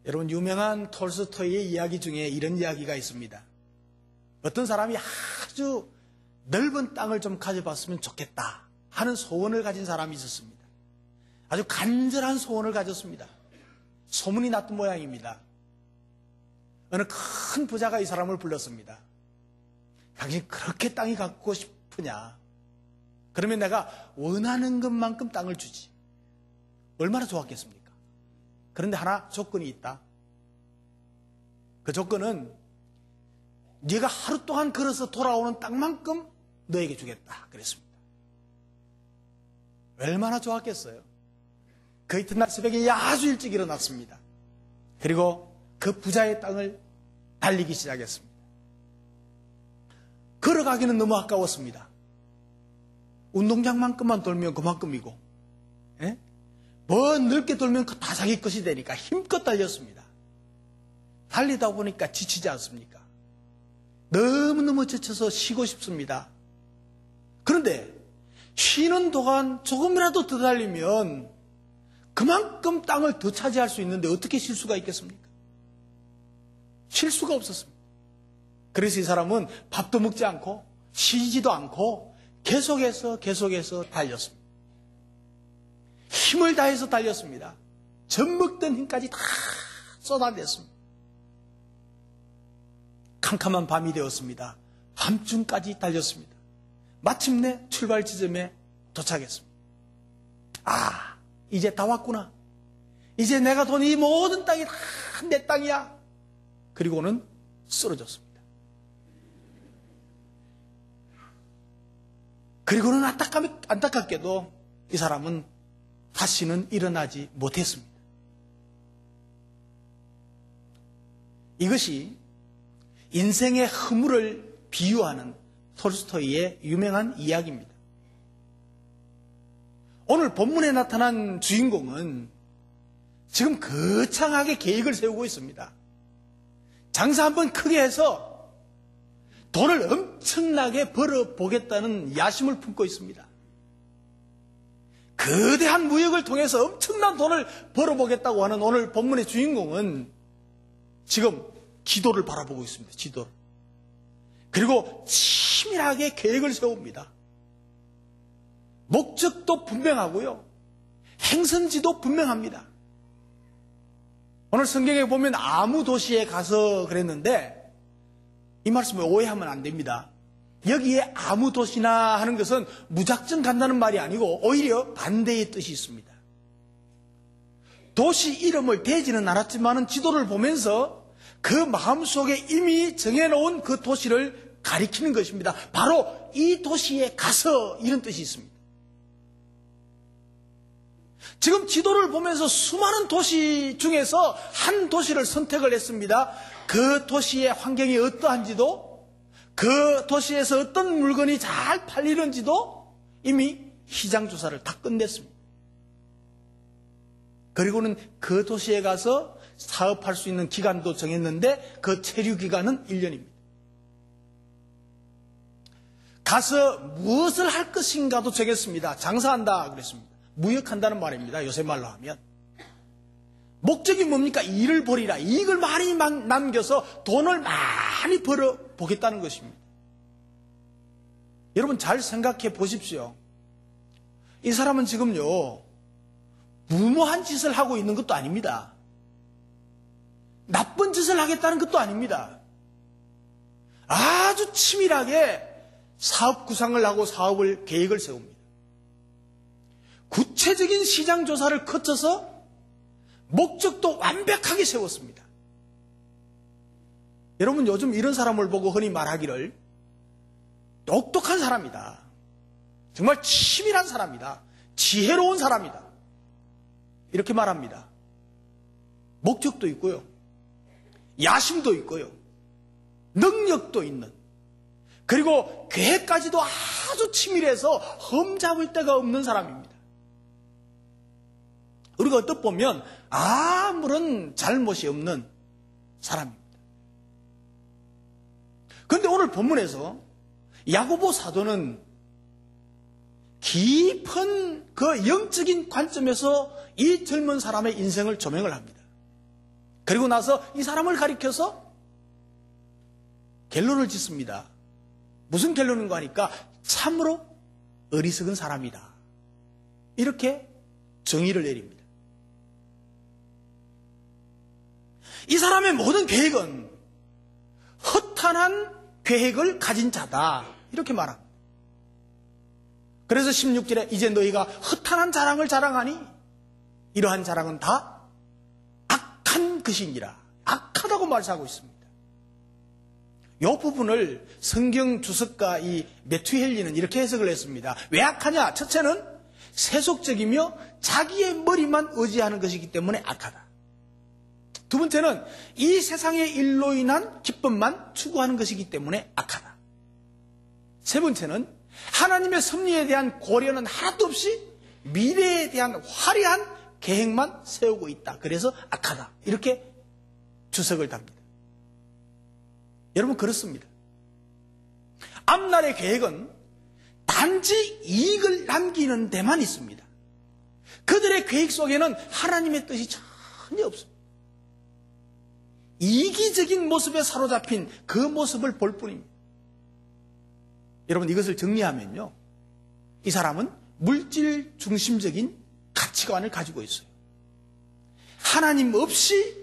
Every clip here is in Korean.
여러분, 유명한 톨스토이의 이야기 중에 이런 이야기가 있습니다. 어떤 사람이 아주 넓은 땅을 좀 가져봤으면 좋겠다 하는 소원을 가진 사람이 있었습니다. 아주 간절한 소원을 가졌습니다. 소문이 났던 모양입니다. 어느 큰 부자가 이 사람을 불렀습니다. 당신 그렇게 땅이 갖고 싶으냐? 그러면 내가 원하는 것만큼 땅을 주지. 얼마나 좋았겠습니까? 그런데 하나 조건이 있다. 그 조건은 네가 하루 동안 걸어서 돌아오는 땅만큼 너에게 주겠다 그랬습니다. 얼마나 좋았겠어요. 그 이튿날 새벽에 아주 일찍 일어났습니다. 그리고 그 부자의 땅을 달리기 시작했습니다. 걸어가기는 너무 아까웠습니다. 운동장만큼만 돌면 그만큼이고, 먼 넓게 돌면 다 자기 것이 되니까 힘껏 달렸습니다. 달리다 보니까 지치지 않습니까? 너무너무 지쳐서 쉬고 싶습니다. 그런데 쉬는 동안 조금이라도 더 달리면 그만큼 땅을 더 차지할 수 있는데 어떻게 쉴 수가 있겠습니까? 쉴 수가 없었습니다. 그래서 이 사람은 밥도 먹지 않고 쉬지도 않고 계속해서 달렸습니다. 힘을 다해서 달렸습니다. 젖먹던 힘까지 다 쏟아냈습니다. 캄캄한 밤이 되었습니다. 밤중까지 달렸습니다. 마침내 출발 지점에 도착했습니다. 아, 이제 다 왔구나. 이제 내가 돈 이 모든 땅이 다 내 땅이야. 그리고는 쓰러졌습니다. 그리고는 안타깝게도 이 사람은 다시는 일어나지 못했습니다. 이것이 인생의 허물을 비유하는 톨스토이의 유명한 이야기입니다. 오늘 본문에 나타난 주인공은 지금 거창하게 계획을 세우고 있습니다. 장사 한번 크게 해서 돈을 엄청나게 벌어보겠다는 야심을 품고 있습니다. 거대한 무역을 통해서 엄청난 돈을 벌어보겠다고 하는 오늘 본문의 주인공은 지금 지도를 바라보고 있습니다. 지도를. 그리고 치밀하게 계획을 세웁니다. 목적도 분명하고요. 행선지도 분명합니다. 오늘 성경에 보면 아무 도시에 가서 그랬는데 이 말씀을 오해하면 안 됩니다. 여기에 아무 도시나 하는 것은 무작정 간다는 말이 아니고 오히려 반대의 뜻이 있습니다. 도시 이름을 대지는 않았지만 지도를 보면서 그 마음속에 이미 정해놓은 그 도시를 가리키는 것입니다. 바로 이 도시에 가서 이런 뜻이 있습니다. 지금 지도를 보면서 수많은 도시 중에서 한 도시를 선택을 했습니다. 그 도시의 환경이 어떠한지도 그 도시에서 어떤 물건이 잘 팔리는지도 이미 시장 조사를 다 끝냈습니다. 그리고는 그 도시에 가서 사업할 수 있는 기간도 정했는데 그 체류 기간은 1년입니다. 가서 무엇을 할 것인가도 정했습니다. 장사한다 그랬습니다. 무역한다는 말입니다. 요새 말로 하면. 목적이 뭡니까? 일을 벌이라. 이익을 많이 남겨서 돈을 많이 벌어 보겠다는 것입니다. 여러분 잘 생각해 보십시오. 이 사람은 지금요 무모한 짓을 하고 있는 것도 아닙니다. 나쁜 짓을 하겠다는 것도 아닙니다. 아주 치밀하게 사업 구상을 하고 사업을 계획을 세웁니다. 구체적인 시장 조사를 거쳐서 목적도 완벽하게 세웠습니다. 여러분 요즘 이런 사람을 보고 흔히 말하기를 똑똑한 사람이다. 정말 치밀한 사람이다. 지혜로운 사람이다. 이렇게 말합니다. 목적도 있고요. 야심도 있고요. 능력도 있는. 그리고 계획까지도 아주 치밀해서 흠잡을 데가 없는 사람입니다. 우리가 어떻게 보면 아무런 잘못이 없는 사람입니다. 그런데 오늘 본문에서 야고보 사도는 깊은 그 영적인 관점에서 이 젊은 사람의 인생을 조명을 합니다. 그리고 나서 이 사람을 가리켜서 결론을 짓습니다. 무슨 결론인가 하니까 참으로 어리석은 사람이다. 이렇게 정의를 내립니다. 이 사람의 모든 계획은 허탄한 계획을 가진 자다. 이렇게 말합니다. 그래서 16절에 이제 너희가 허탄한 자랑을 자랑하니 이러한 자랑은 다 악한 것이니라. 악하다고 말하고 있습니다. 이 부분을 성경 주석가 이 메투헬리는 이렇게 해석을 했습니다. 왜 악하냐? 첫째는 세속적이며 자기의 머리만 의지하는 것이기 때문에 악하다. 두 번째는 이 세상의 일로 인한 기쁨만 추구하는 것이기 때문에 악하다. 세 번째는 하나님의 섭리에 대한 고려는 하나도 없이 미래에 대한 화려한 계획만 세우고 있다. 그래서 악하다. 이렇게 주석을 답니다. 여러분 그렇습니다. 앞날의 계획은 단지 이익을 남기는 데만 있습니다. 그들의 계획 속에는 하나님의 뜻이 전혀 없습니다. 이기적인 모습에 사로잡힌 그 모습을 볼 뿐입니다. 여러분 이것을 정리하면요, 이 사람은 물질 중심적인 가치관을 가지고 있어요. 하나님 없이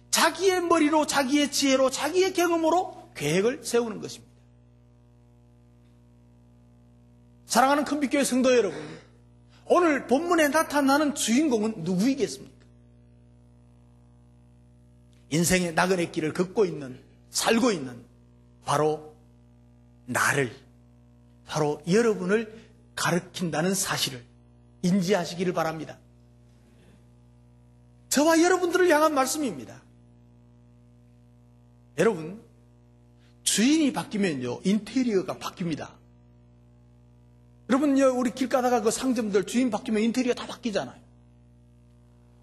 자기의 머리로, 자기의 지혜로, 자기의 경험으로 계획을 세우는 것입니다. 사랑하는 큰빛교회 성도 여러분, 오늘 본문에 나타나는 주인공은 누구이겠습니까? 인생의 나그네 길을 걷고 있는, 살고 있는 바로 나를, 바로 여러분을 가르친다는 사실을 인지하시기를 바랍니다. 저와 여러분들을 향한 말씀입니다. 여러분, 주인이 바뀌면요, 인테리어가 바뀝니다. 여러분, 우리 길 가다가 그 상점들 주인 바뀌면 인테리어 다 바뀌잖아요.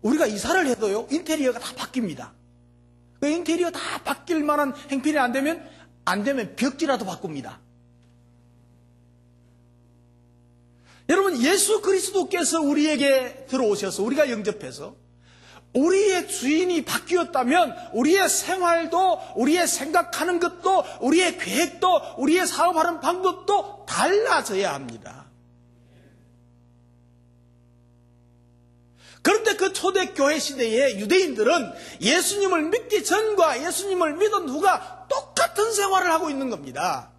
우리가 이사를 해도요, 인테리어가 다 바뀝니다. 그 인테리어 다 바뀔 만한 행편이 안 되면 벽지라도 바꿉니다. 여러분, 예수 그리스도께서 우리에게 들어오셔서 우리가 영접해서 우리의 주인이 바뀌었다면 우리의 생활도, 우리의 생각하는 것도, 우리의 계획도, 우리의 사업하는 방법도 달라져야 합니다. 그런데 그 초대교회 시대의 유대인들은 예수님을 믿기 전과 예수님을 믿은 후가 똑같은 생활을 하고 있는 겁니다.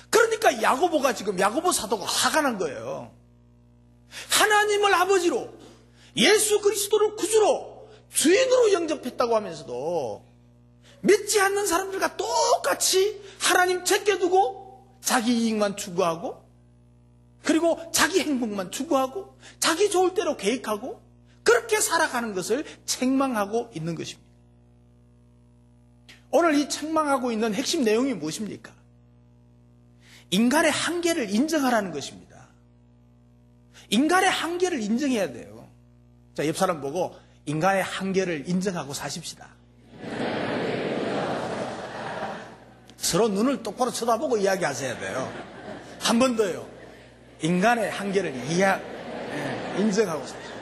그러니까 야고보 사도가 화가 난 거예요. 하나님을 아버지로, 예수 그리스도를 구주로, 주인으로 영접했다고 하면서도 믿지 않는 사람들과 똑같이 하나님 제껴두고 자기 이익만 추구하고, 그리고 자기 행복만 추구하고, 자기 좋을 대로 계획하고, 그렇게 살아가는 것을 책망하고 있는 것입니다. 오늘 이 책망하고 있는 핵심 내용이 무엇입니까? 인간의 한계를 인정하라는 것입니다. 인간의 한계를 인정해야 돼요. 자, 옆 사람 보고 인간의 한계를 인정하고 사십시다. 서로 눈을 똑바로 쳐다보고 이야기하셔야 돼요. 한 번 더요. 인간의 한계를 인정하고 사십시다.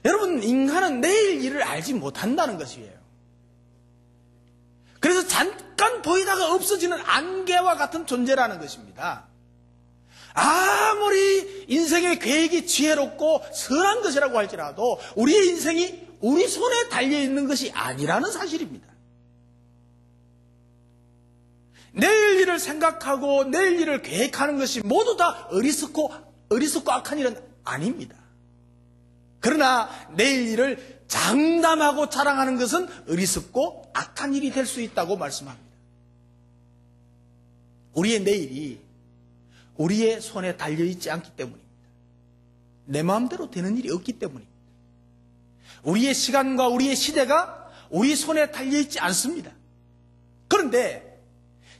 여러분, 인간은 내일 일을 알지 못한다는 것이에요. 그래서 잠깐 보이다가 없어지는 안개와 같은 존재라는 것입니다. 아무리 인생의 계획이 지혜롭고 선한 것이라고 할지라도 우리의 인생이 우리 손에 달려있는 것이 아니라는 사실입니다. 내일 일을 생각하고 내일 일을 계획하는 것이 모두 다 어리석고 악한 일은 아닙니다. 그러나 내일 일을 장담하고 자랑하는 것은 어리석고 악한 일이 될 수 있다고 말씀합니다. 우리의 내일이 우리의 손에 달려있지 않기 때문입니다. 내 마음대로 되는 일이 없기 때문입니다. 우리의 시간과 우리의 시대가 우리 손에 달려있지 않습니다. 그런데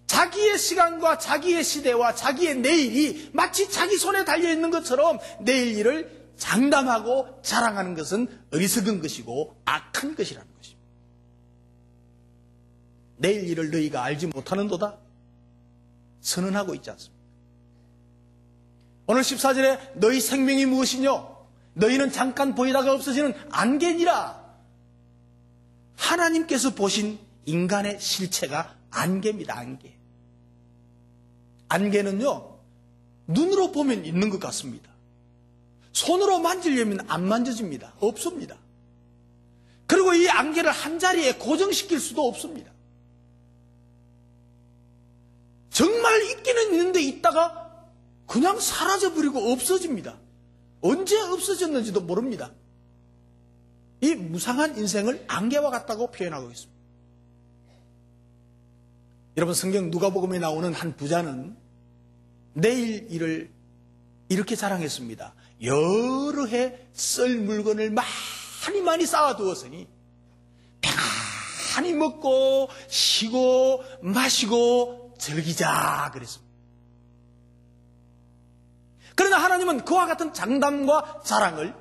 자기의 시간과 자기의 시대와 자기의 내일이 마치 자기 손에 달려있는 것처럼 내일 일을 장담하고 자랑하는 것은 어리석은 것이고 악한 것이라는 것입니다. 내일 일을 너희가 알지 못하는도다 선언하고 있지 않습니까? 오늘 14절에 너희 생명이 무엇이뇨? 너희는 잠깐 보이다가 없어지는 안개니라. 하나님께서 보신 인간의 실체가 안개입니다. 안개. 안개는요, 눈으로 보면 있는 것 같습니다. 손으로 만지려면 안 만져집니다. 없습니다. 그리고 이 안개를 한 자리에 고정시킬 수도 없습니다. 정말 있기는 있는데 있다가 그냥 사라져버리고 없어집니다. 언제 없어졌는지도 모릅니다. 이 무상한 인생을 안개와 같다고 표현하고 있습니다. 여러분, 성경 누가복음에 나오는 한 부자는 내일 일을 이렇게 자랑했습니다. 여러 해 쓸 물건을 많이 쌓아두었으니 편안히 먹고 쉬고 마시고 즐기자 그랬습니다. 그러나 하나님은 그와 같은 장담과 자랑을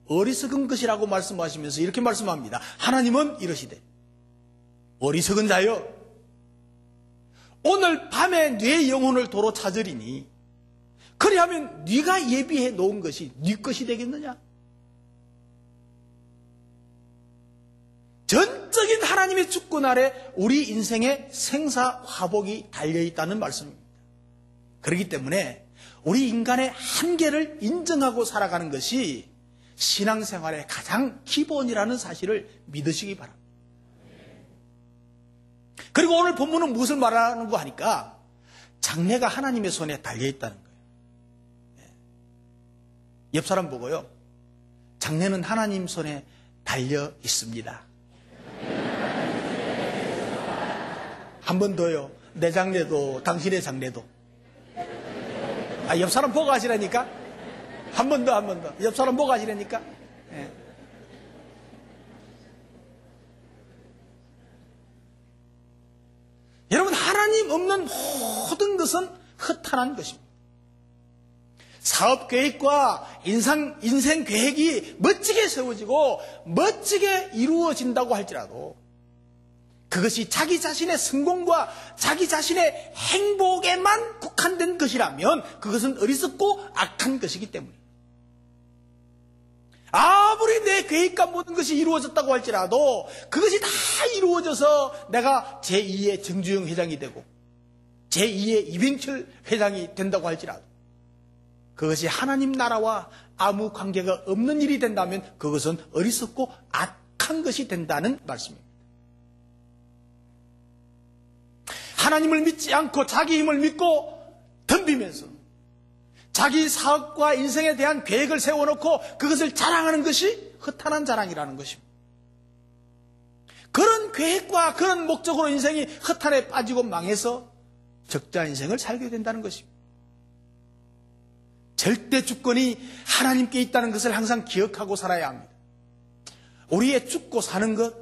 어리석은 것이라고 말씀하시면서 이렇게 말씀합니다. 하나님은 이러시되 어리석은 자여, 오늘 밤에 네 영혼을 도로 찾으리니 그리하면 네가 예비해 놓은 것이 네 것이 되겠느냐? 전적인 하나님의 주권 아래 우리 인생의 생사화복이 달려있다는 말씀입니다. 그렇기 때문에 우리 인간의 한계를 인정하고 살아가는 것이 신앙생활의 가장 기본이라는 사실을 믿으시기 바랍니다. 그리고 오늘 본문은 무엇을 말하는가 하니까 장래가 하나님의 손에 달려있다는 거예요. 옆 사람 보고요, 장래는 하나님 손에 달려 있습니다. 한 번 더요. 내 장래도 당신의 장래도. 옆 사람 보고 하시라니까. 한 번 더, 한 번 더. 옆 사람 보고 하시라니까. 네. 여러분, 하나님 없는 모든 것은 허탄한 것입니다. 사업 계획과 인생 계획이 멋지게 세워지고 멋지게 이루어진다고 할지라도 그것이 자기 자신의 성공과 자기 자신의 행복에만 국한된 것이라면 그것은 어리석고 악한 것이기 때문입니다. 아무리 내 계획과 모든 것이 이루어졌다고 할지라도 그것이 다 이루어져서 내가 제2의 정주영 회장이 되고 제2의 이병철 회장이 된다고 할지라도 그것이 하나님 나라와 아무 관계가 없는 일이 된다면 그것은 어리석고 악한 것이 된다는 말씀입니다. 하나님을 믿지 않고 자기 힘을 믿고 덤비면서 자기 사업과 인생에 대한 계획을 세워놓고 그것을 자랑하는 것이 허탄한 자랑이라는 것입니다. 그런 계획과 그런 목적으로 인생이 허탄에 빠지고 망해서 적자 인생을 살게 된다는 것입니다. 절대 주권이 하나님께 있다는 것을 항상 기억하고 살아야 합니다. 우리의 죽고 사는 것,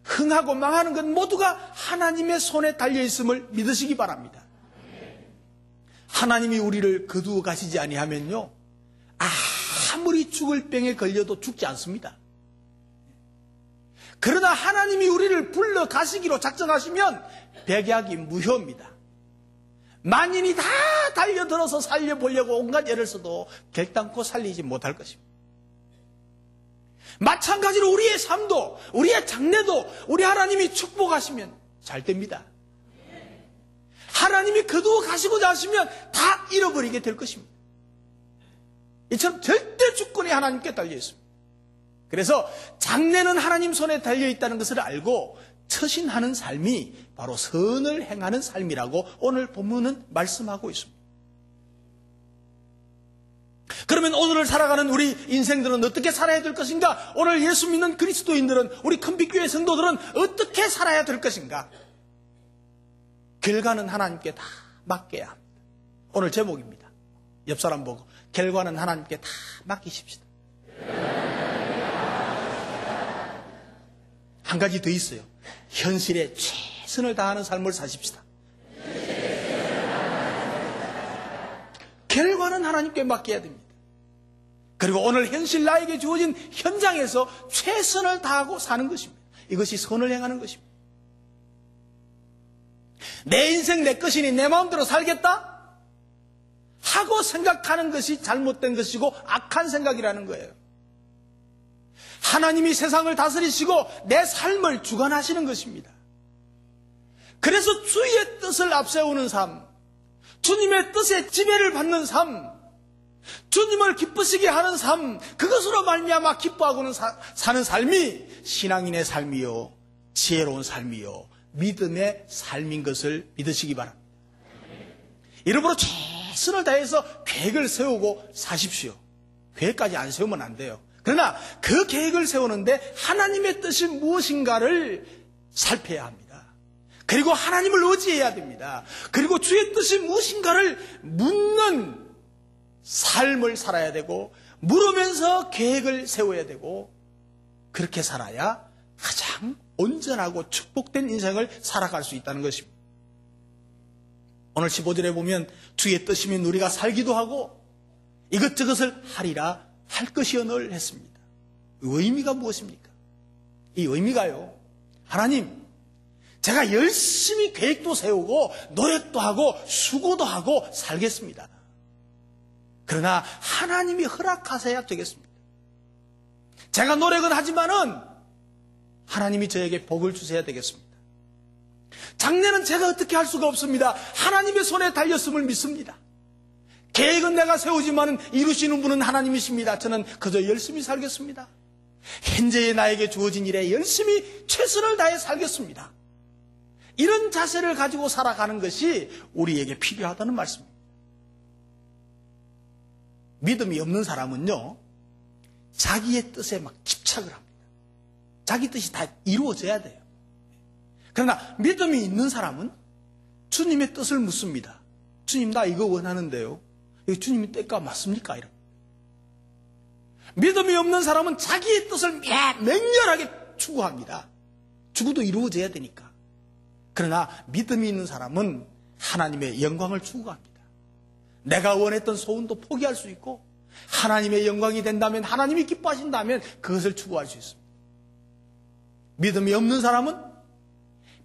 흥하고 망하는 것 모두가 하나님의 손에 달려있음을 믿으시기 바랍니다. 하나님이 우리를 거두어 가시지 아니하면요, 아무리 죽을 병에 걸려도 죽지 않습니다. 그러나 하나님이 우리를 불러 가시기로 작정하시면 백약이 무효입니다. 만인이 다 달려들어서 살려보려고 온갖 애를 써도 결단코 살리지 못할 것입니다. 마찬가지로 우리의 삶도, 우리의 장래도 우리 하나님이 축복하시면 잘 됩니다. 하나님이 거두어 가시고자 하시면 다 잃어버리게 될 것입니다. 이처럼 절대 주권이 하나님께 달려 있습니다. 그래서 장래는 하나님 손에 달려 있다는 것을 알고 처신하는 삶이 바로 선을 행하는 삶이라고 오늘 본문은 말씀하고 있습니다. 그러면 오늘을 살아가는 우리 인생들은 어떻게 살아야 될 것인가? 오늘 예수 믿는 그리스도인들은, 우리 큰빛교회 성도들은 어떻게 살아야 될 것인가? 결과는 하나님께 다 맡겨야 합니다. 오늘 제목입니다. 옆 사람 보고 결과는 하나님께 다 맡기십시다. 한 가지 더 있어요. 현실에 최선을 다하는 삶을 사십시다. 결과는 하나님께 맡겨야 됩니다. 그리고 오늘 현실 나에게 주어진 현장에서 최선을 다하고 사는 것입니다. 이것이 선을 행하는 것입니다. 내 인생 내 것이니 내 마음대로 살겠다? 하고 생각하는 것이 잘못된 것이고 악한 생각이라는 거예요. 하나님이 세상을 다스리시고 내 삶을 주관하시는 것입니다. 그래서 주의 뜻을 앞세우는 삶, 주님의 뜻에 지배를 받는 삶, 주님을 기쁘시게 하는 삶, 그것으로 말미암아 기뻐하고는 사는 삶이 신앙인의 삶이요, 지혜로운 삶이요, 믿음의 삶인 것을 믿으시기 바랍니다. 이러므로 최선을 다해서 계획을 세우고 사십시오. 계획까지 안 세우면 안 돼요. 그러나 그 계획을 세우는데 하나님의 뜻이 무엇인가를 살펴야 합니다. 그리고 하나님을 의지해야 됩니다. 그리고 주의 뜻이 무엇인가를 묻는 삶을 살아야 되고, 물으면서 계획을 세워야 되고, 그렇게 살아야 가장 온전하고 축복된 인생을 살아갈 수 있다는 것입니다. 오늘 15절에 보면 주의 뜻이면 우리가 살기도 하고 이것저것을 하리라 할 것이오늘 했습니다. 의미가 무엇입니까? 이 의미가요, 하나님, 제가 열심히 계획도 세우고 노력도 하고 수고도 하고 살겠습니다. 그러나 하나님이 허락하셔야 되겠습니다. 제가 노력은 하지만은 하나님이 저에게 복을 주셔야 되겠습니다. 장래는 제가 어떻게 할 수가 없습니다. 하나님의 손에 달렸음을 믿습니다. 계획은 내가 세우지만 이루시는 분은 하나님이십니다. 저는 그저 열심히 살겠습니다. 현재의 나에게 주어진 일에 열심히 최선을 다해 살겠습니다. 이런 자세를 가지고 살아가는 것이 우리에게 필요하다는 말씀입니다. 믿음이 없는 사람은요, 자기의 뜻에 막 집착을 합니다. 자기 뜻이 다 이루어져야 돼요. 그러나 믿음이 있는 사람은 주님의 뜻을 묻습니다. 주님, 나 이거 원하는데요, 이거 주님의 뜻과 맞습니까? 이런. 믿음이 없는 사람은 자기의 뜻을 맹렬하게 추구합니다. 추구도 이루어져야 되니까. 그러나 믿음이 있는 사람은 하나님의 영광을 추구합니다. 내가 원했던 소원도 포기할 수 있고, 하나님의 영광이 된다면, 하나님이 기뻐하신다면 그것을 추구할 수 있습니다. 믿음이 없는 사람은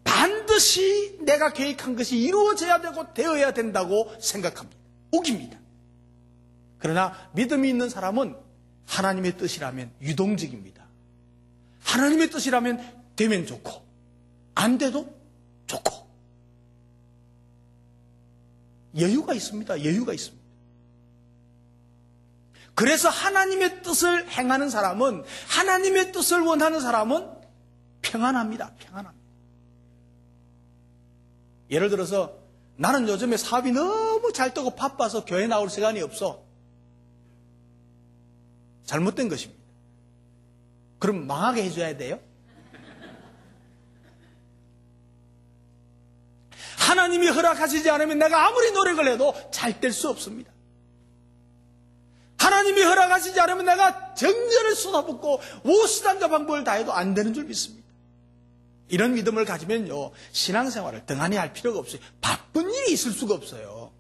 반드시 내가 계획한 것이 이루어져야 되고 되어야 된다고 생각합니다. 우깁니다. 그러나 믿음이 있는 사람은 하나님의 뜻이라면 유동적입니다. 하나님의 뜻이라면 되면 좋고 안 돼도 좋고, 여유가 있습니다. 여유가 있습니다. 그래서 하나님의 뜻을 행하는 사람은, 하나님의 뜻을 원하는 사람은 평안합니다. 평안합니다. 예를 들어서 나는 요즘에 사업이 너무 잘 되고 바빠서 교회 나올 시간이 없어. 잘못된 것입니다. 그럼 망하게 해줘야 돼요? 하나님이 허락하시지 않으면 내가 아무리 노력을 해도 잘 될 수 없습니다. 하나님이 허락하시지 않으면 내가 정전을 쏟아붓고 무수단과 방법을 다해도 안 되는 줄 믿습니다. 이런 믿음을 가지면요, 신앙생활을 등한히 할 필요가 없어요. 바쁜 일이 있을 수가 없어요.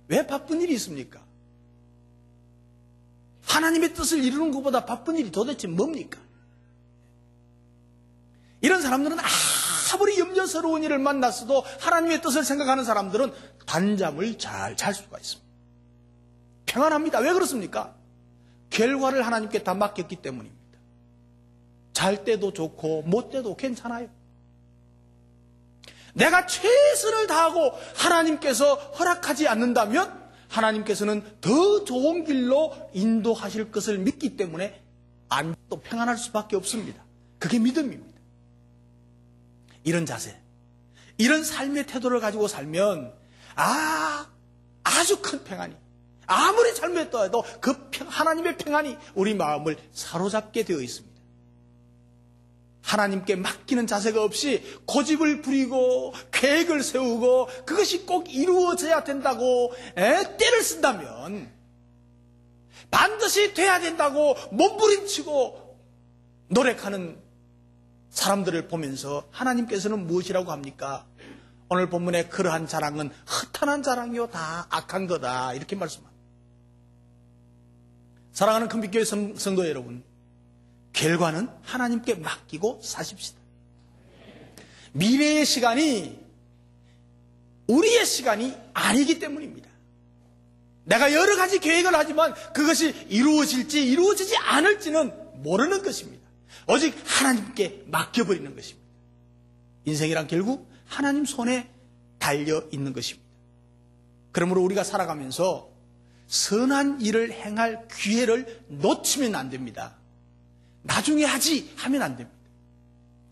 왜 바쁜 일이 있습니까? 하나님의 뜻을 이루는 것보다 바쁜 일이 도대체 뭡니까? 이런 사람들은 아무리 염려스러운 일을 만났어도 하나님의 뜻을 생각하는 사람들은 단잠을 잘 잘 수가 있습니다. 평안합니다. 왜 그렇습니까? 결과를 하나님께 다 맡겼기 때문입니다. 잘 때도 좋고 못 때도 괜찮아요. 내가 최선을 다하고 하나님께서 허락하지 않는다면 하나님께서는 더 좋은 길로 인도하실 것을 믿기 때문에 또 평안할 수밖에 없습니다. 그게 믿음입니다. 이런 자세, 이런 삶의 태도를 가지고 살면 아주 큰 평안이, 아무리 잘못했다 해도 그 하나님의 평안이 우리 마음을 사로잡게 되어 있습니다. 하나님께 맡기는 자세가 없이 고집을 부리고 계획을 세우고 그것이 꼭 이루어져야 된다고 때를 쓴다면, 반드시 돼야 된다고 몸부림치고 노력하는 사람들을 보면서 하나님께서는 무엇이라고 합니까? 오늘 본문의 그러한 자랑은 허탄한 자랑이요 다 악한 거다, 이렇게 말씀합니다. 사랑하는 큰빛교회 성도 여러분, 결과는 하나님께 맡기고 사십시다. 미래의 시간이 우리의 시간이 아니기 때문입니다. 내가 여러 가지 계획을 하지만 그것이 이루어질지 이루어지지 않을지는 모르는 것입니다. 오직 하나님께 맡겨버리는 것입니다. 인생이란 결국 하나님 손에 달려 있는 것입니다. 그러므로 우리가 살아가면서 선한 일을 행할 기회를 놓치면 안 됩니다. 나중에 하지 하면 안 됩니다.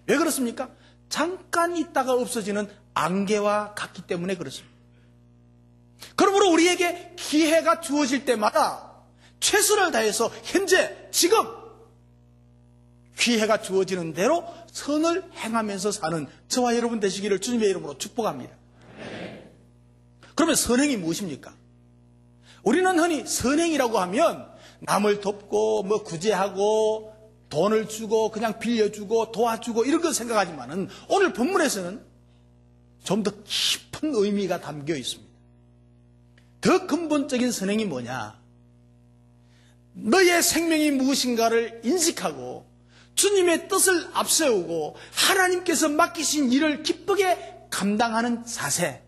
왜 그렇습니까? 잠깐 있다가 없어지는 안개와 같기 때문에 그렇습니다. 그러므로 우리에게 기회가 주어질 때마다 최선을 다해서 현재 지금 기회가 주어지는 대로 선을 행하면서 사는 저와 여러분 되시기를 주님의 이름으로 축복합니다. 그러면 선행이 무엇입니까? 우리는 흔히 선행이라고 하면 남을 돕고 구제하고 돈을 주고 그냥 빌려주고 도와주고 이런 걸 생각하지만은 오늘 본문에서는 좀 더 깊은 의미가 담겨 있습니다. 더 근본적인 선행이 뭐냐? 너의 생명이 무엇인가를 인식하고 주님의 뜻을 앞세우고 하나님께서 맡기신 일을 기쁘게 감당하는 자세,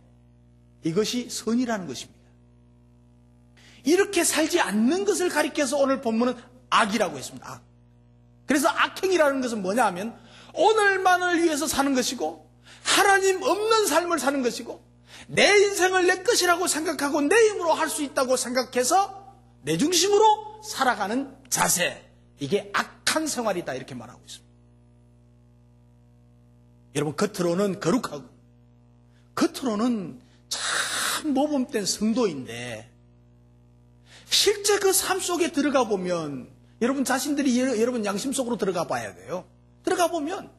이것이 선이라는 것입니다. 이렇게 살지 않는 것을 가리켜서 오늘 본문은 악이라고 했습니다. 악. 그래서 악행이라는 것은 뭐냐 하면 오늘만을 위해서 사는 것이고 하나님 없는 삶을 사는 것이고 내 인생을 내 것이라고 생각하고 내 힘으로 할 수 있다고 생각해서 내 중심으로 살아가는 자세, 이게 악한 생활이다 이렇게 말하고 있습니다. 여러분, 겉으로는 거룩하고 겉으로는 참 모범된 성도인데 실제 그 삶 속에 들어가 보면 여러분 자신들이 여러분 양심 속으로 들어가 봐야 돼요. 들어가 보면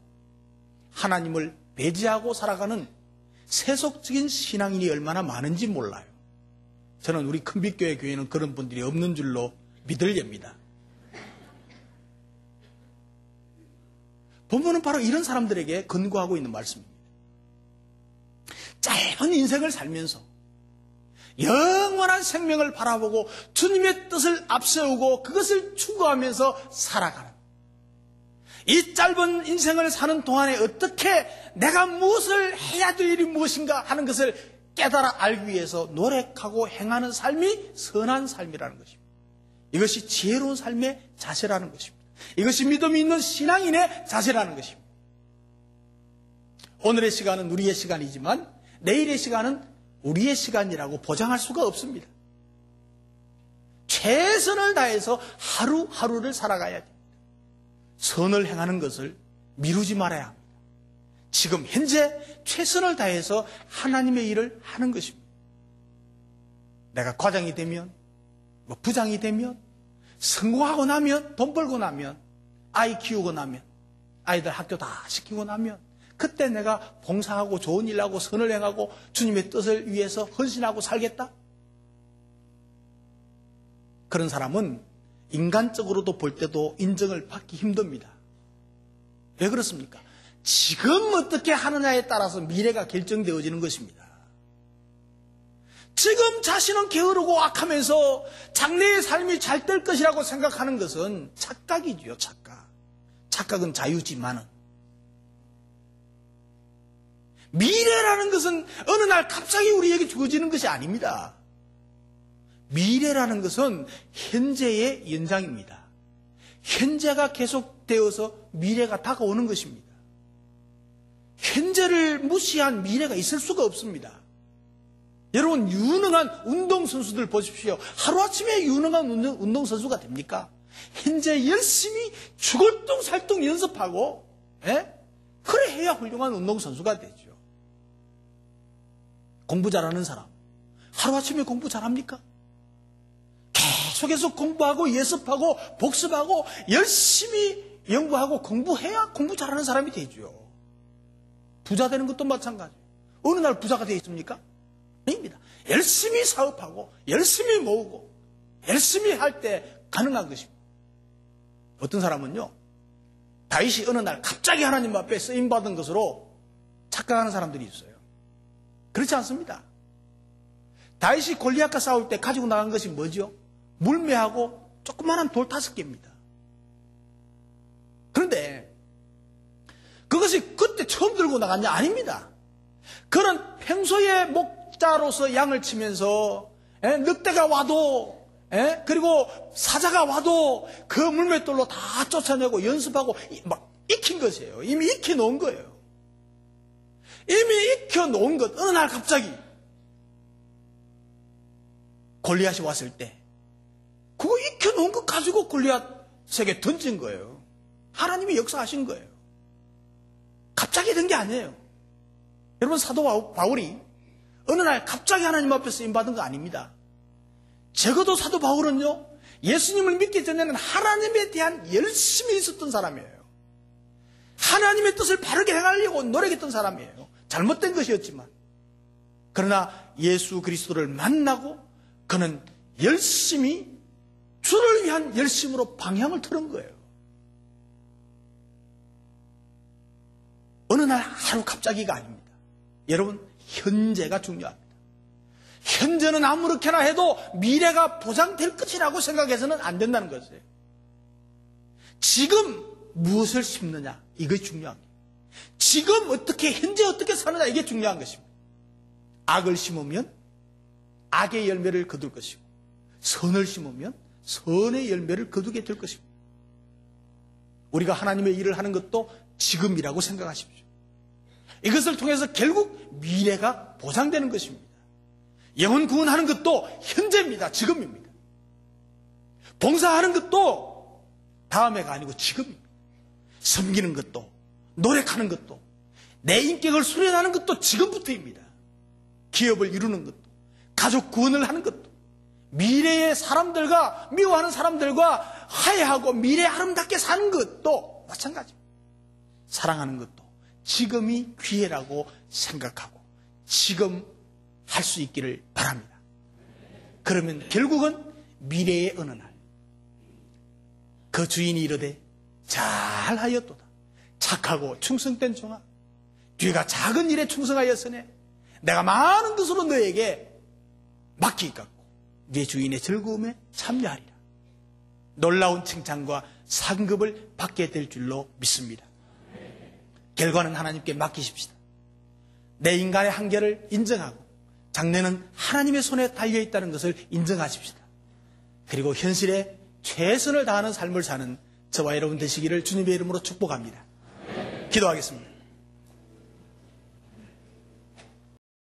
하나님을 배제하고 살아가는 세속적인 신앙인이 얼마나 많은지 몰라요. 저는 우리 큰빛교회 교회는 그런 분들이 없는 줄로 믿을 예입니다. 본문은 바로 이런 사람들에게 근거하고 있는 말씀입니다. 짧은 인생을 살면서 영원한 생명을 바라보고 주님의 뜻을 앞세우고 그것을 추구하면서 살아가는, 이 짧은 인생을 사는 동안에 어떻게 내가 무엇을 해야 될 일이 무엇인가 하는 것을 깨달아 알기 위해서 노력하고 행하는 삶이 선한 삶이라는 것입니다. 이것이 지혜로운 삶의 자세라는 것입니다. 이것이 믿음이 있는 신앙인의 자세라는 것입니다. 오늘의 시간은 우리의 시간이지만 내일의 시간은 우리의 시간이라고 보장할 수가 없습니다. 최선을 다해서 하루하루를 살아가야 됩니다. 선을 행하는 것을 미루지 말아야 합니다. 지금 현재 최선을 다해서 하나님의 일을 하는 것입니다. 내가 과장이 되면, 부장이 되면, 성공하고 나면, 돈 벌고 나면, 아이 키우고 나면, 아이들 학교 다 시키고 나면 그때 내가 봉사하고 좋은 일 하고 선을 행하고 주님의 뜻을 위해서 헌신하고 살겠다? 그런 사람은 인간적으로도 볼 때도 인정을 받기 힘듭니다. 왜 그렇습니까? 지금 어떻게 하느냐에 따라서 미래가 결정되어지는 것입니다. 지금 자신은 게으르고 악하면서 장래의 삶이 잘 될 것이라고 생각하는 것은 착각이지요, 착각. 착각은 자유지만은 미래라는 것은 어느 날 갑자기 우리에게 주어지는 것이 아닙니다. 미래라는 것은 현재의 연장입니다. 현재가 계속되어서 미래가 다가오는 것입니다. 현재를 무시한 미래가 있을 수가 없습니다. 여러분, 유능한 운동선수들 보십시오. 하루아침에 유능한 운동선수가 됩니까? 현재 열심히 죽을똥살똥 연습하고, 그래 해야 훌륭한 운동선수가 되죠. 공부 잘하는 사람, 하루아침에 공부 잘합니까? 계속해서 공부하고 예습하고 복습하고 열심히 연구하고 공부해야 공부 잘하는 사람이 되죠. 부자 되는 것도 마찬가지예요. 어느 날 부자가 되어 있습니까? 아닙니다. 열심히 사업하고 열심히 모으고 열심히 할 때 가능한 것입니다. 어떤 사람은요, 다윗이 어느 날 갑자기 하나님 앞에 쓰임받은 것으로 착각하는 사람들이 있어요. 그렇지 않습니다. 다윗이 골리앗과 싸울 때 가지고 나간 것이 뭐죠? 물매하고 조그마한 돌 5개입니다. 그런데 그것이 그때 처음 들고 나갔냐? 아닙니다. 그는 평소에 목자로서 양을 치면서 늑대가 와도, 그리고 사자가 와도 그 물맷돌로 다 쫓아내고 연습하고 막 익힌 것이에요. 이미 익혀놓은 거예요. 이미 익혀놓은 것. 어느 날 갑자기 골리앗이 왔을 때 그거 익혀놓은 것 가지고 골리앗에게 던진 거예요. 하나님이 역사하신 거예요. 갑자기 된 게 아니에요. 여러분, 사도 바울이 어느 날 갑자기 하나님 앞에 쓰임받은 거 아닙니다. 적어도 사도 바울은요, 예수님을 믿기 전에는 하나님에 대한 열심히 있었던 사람이에요. 하나님의 뜻을 바르게 행하려고 노력했던 사람이에요. 잘못된 것이었지만. 그러나 예수 그리스도를 만나고 그는 열심히 주를 위한 열심으로 방향을 틀은 거예요. 어느 날 하루 갑자기가 아닙니다. 여러분, 현재가 중요합니다. 현재는 아무렇게나 해도 미래가 보장될 것이라고 생각해서는 안 된다는 것이에요. 지금 무엇을 심느냐, 이것이 중요합니다. 지금 어떻게, 현재 어떻게 사느냐, 이게 중요한 것입니다. 악을 심으면 악의 열매를 거둘 것이고, 선을 심으면 선의 열매를 거두게 될 것입니다. 우리가 하나님의 일을 하는 것도 지금이라고 생각하십시오. 이것을 통해서 결국 미래가 보장되는 것입니다. 영혼 구원하는 것도 현재입니다. 지금입니다. 봉사하는 것도 다음에가 아니고 지금입니다. 섬기는 것도, 노력하는 것도, 내 인격을 수련하는 것도 지금부터입니다. 기업을 이루는 것도, 가족 구원을 하는 것도, 미래의 사람들과, 미워하는 사람들과 화해하고 미래 아름답게 사는 것도 마찬가지입니다. 사랑하는 것도 지금이 기회라고 생각하고 지금 할 수 있기를 바랍니다. 그러면 결국은 미래의 어느 날 그 주인이 이르되 잘하였도다. 착하고 충성된 종아, 네가 작은 일에 충성하였으네 내가 많은 것으로 너에게 맡기겠고 네 주인의 즐거움에 참여하리라. 놀라운 칭찬과 상급을 받게 될 줄로 믿습니다. 결과는 하나님께 맡기십시다. 내 인간의 한계를 인정하고 장래는 하나님의 손에 달려있다는 것을 인정하십시다. 그리고 현실에 최선을 다하는 삶을 사는 저와 여러분 되시기를 주님의 이름으로 축복합니다. 기도하겠습니다.